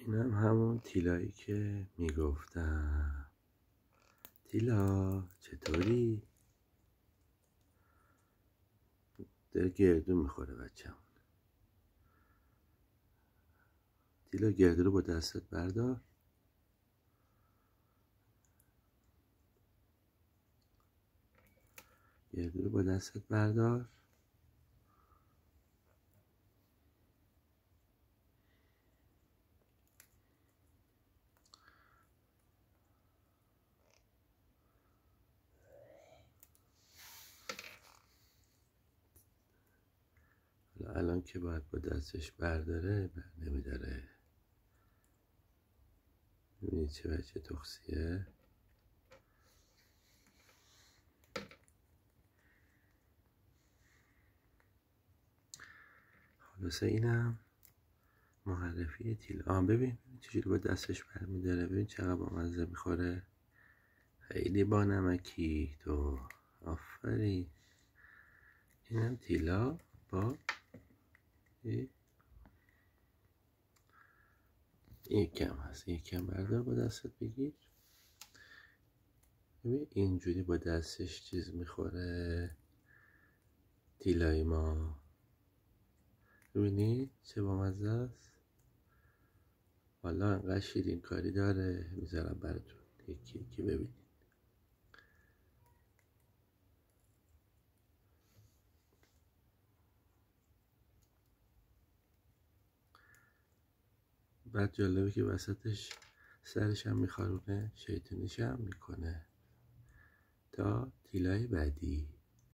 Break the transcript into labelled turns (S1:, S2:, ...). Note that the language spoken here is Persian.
S1: اینم همون تیلایی که میگفتم. تیلا چطوری؟ داره گردو میخوره بچه‌مون. تیلا گردو رو با دستت بردار. گردو رو با دستت بردار. الان که باید با دستش برداره نمیداره. میبینی چه بچه تخصیه؟ خلاصه اینم معرفی تیلا. ببین چجوری با دستش برمیداره. ببین چقدر با مزه میخوره. خیلی با نمکی تو. آفرین. اینم تیلا با یکم هست. یکم بردار با دستت بگیر. ببین اینجوری با دستش چیز میخوره تیلای ما. ببینی چه بامزه است. والا انقدر شیرین کاری داره. میذارم براتون یکی یکی ببینید. بعد جالبه که وسطش سرش هم میخارونه. شیطونیش هم میکنه. تا تیلای بعدی.